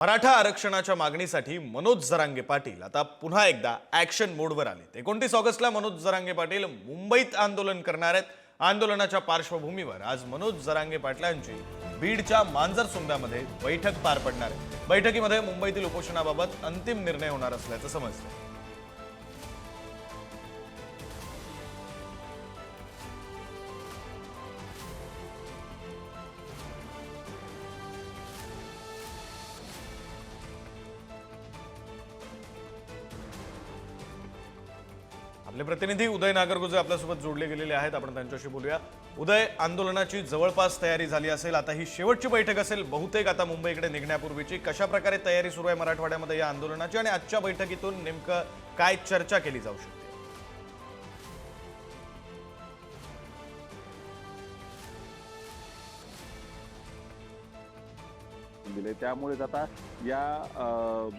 मराठा आरक्षणाच्या मागणीसाठी मनोज जरांगे पाटील आता पुन्हा एकदा ऍक्शन मोडवर आलेत। 29 ऑगस्टला मनोज जरांगे पाटील मुंबईत आंदोलन करणार आहेत। आंदोलनाच्या पार्श्वभूमीवर आज मनोज जरांगे पाटलांची बीडच्या मांजरसुंब्यामध्ये बैठक पार पडणार आहे। बैठकीमध्ये मुंबईतील उपोषणाबाबत अंतिम निर्णय होणार असल्याचं समजतं। आपले प्रतिनिधी उदय नागरगोजे आपल्यासोबत जोडले गेलेले आहेत। आपण त्यांच्याशी बोलूया। उदय, आंदोलनाची जवळपास तयारी झाली असेल, आता ही शेवटची बैठक असेल बहुतेक आता मुंबईकडे निघण्यापूर्वीची। कशा प्रकारे तयारी सुरू आहे मराठवाड्यामध्ये या आंदोलनाची आणि आजच्या बैठकीतून नेमकं काय चर्चा केली जाऊ शकते? दिले त्यामुळे आता या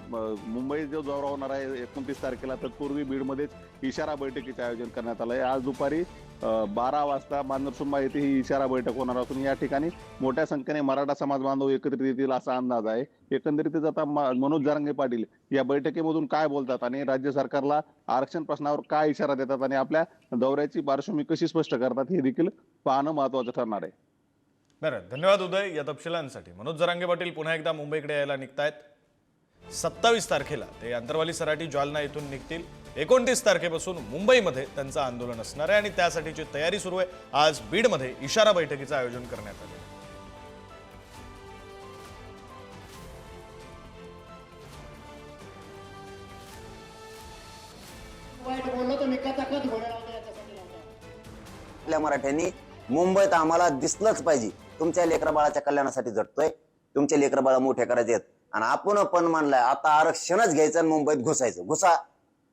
मुंबई जो दौरा होणार आहे 29 तारखेला, तत्पूर्वी बीडमध्येच इशारा बैठकीचे आयोजन करण्यात आलं आहे। आज दुपारी 12 वाजता मांजरसुंबा येथे ही इशारा बैठक होणार असून या ठिकाणी मोठ्या संख्येने मराठा समाज बांधव एकत्रित येतील असा अंदाज आहे। एकंदरीतच आता मनोज जरांगे पाटील या बैठकीमधून काय बोलतात आणि राज्य सरकारला आरक्षण प्रश्नावर काय इशारा देतात आणि आपल्या दौऱ्याची पार्श्वभूमी कशी स्पष्ट करतात हे देखील पाहणं महत्त्वाचं ठरणार आहे। बरं, धन्यवाद उदय या तपशिलांसाठी। मनोज जरांगे पाटील पुन्हा एकदा मुंबईकडे यायला निघतायत। 27 तारखेला ते आंतरवाली सराटी जालना येथून निघतील। 29 तारखेपासून मुंबईमध्ये त्यांचं आंदोलन असणार आहे आणि त्यासाठीची तयारी सुरू आहे। आज बीडमध्ये इशारा बैठकीचं आयोजन करण्यात आलं। आपल्या मराठ्यांनी मुंबईत आम्हाला दिसलंच पाहिजे। तुमच्या लेकरबाळाच्या कल्याणासाठी झटतोय, तुमचे लेकरबाळ मोठे करायचे आहेत आणि आपण पण मानलाय आता आरक्षणच घ्यायचं आणि मुंबईत घुसायचं।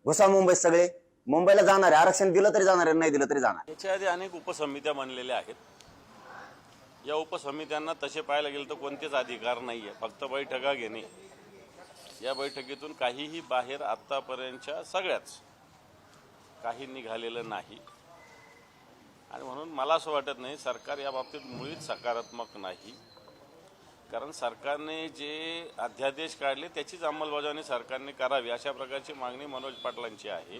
घुसा मुंबईत, सगळे मुंबईला जाणार आहे। आरक्षण दिलं तरी जाणार आहे, नाही दिलं तरी जाणार। याच्या आधी अनेक उपसमित्या बनलेल्या आहेत। या उपसमित्यांना तसे पाहायला गेलं तर कोणतेच अधिकार नाहीये, फक्त बैठका घेणे। या बैठकीतून काहीही बाहेर आतापर्यंतच्या सगळ्याच काही निघालेलं नाही आणि म्हणून मला असं वाटत नाही सरकार या बाबतीत मुळीच सकारात्मक नाही। कारण सरकारने जे अध्यादेश काढले त्याचीच अंमलबजावणी सरकारने करावी अशा प्रकारची मागणी मनोज पाटलांची आहे।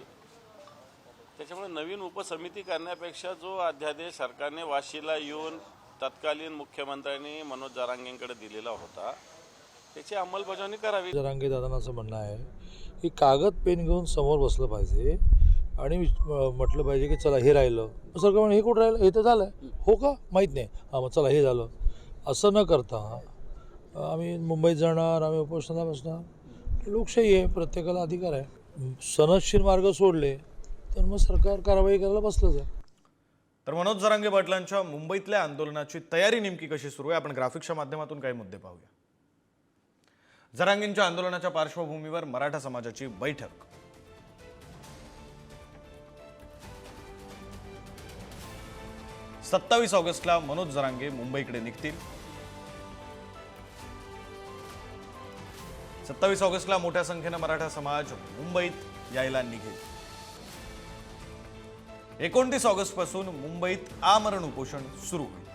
त्याच्यामुळे नवीन उपसमिती करण्यापेक्षा जो अध्यादेश सरकारने वाशीला येऊन तत्कालीन मुख्यमंत्र्यांनी मनोज जरांगेंकडे दिलेला होता त्याची अंमलबजावणी करावी। जरांगे दादांना असं म्हणणं आहे की कागद पेन घेऊन समोर बसलं पाहिजे आणि म्हटलं पाहिजे की चला हे राहिलं, सरकार म्हणे हे कुठं राहिलं, हे तर झालं हो का माहीत नाही, हां मग चला हे झालं, असं न करता आम्ही मुंबईत जाणार, आम्ही उपोषणाला बसणार। लोकशाही आहे, प्रत्येकाला अधिकार आहे। सनदशीर मार्ग सोडले तर मग सरकार कारवाई करायला बसलंच आहे। तर मनोज जरांगे पाटलांच्या मुंबईतल्या आंदोलनाची तयारी नेमकी कशी सुरू आहे आपण ग्राफिक्सच्या माध्यमातून काही मुद्दे पाहूया। जरांगेंच्या आंदोलनाच्या पार्श्वभूमीवर मराठा समाजाची बैठक। 27 ऑगस्टला मनोज जरांगे मुंबईकडे निघतील। 27 ऑगस्टला मोठ्या संख्येने मराठा समाज मुंबईत यायला निघेल। 29 ऑगस्ट पासून मुंबईत आमरण उपोषण सुरू होईल।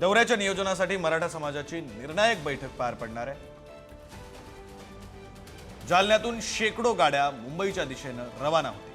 दौऱ्याच्या नियोजनासाठी मराठा समाजाची निर्णायक बैठक पार पडणार आहे। जालन्यातून शेकडो गाड्या मुंबईच्या दिशेने रवाना होतील।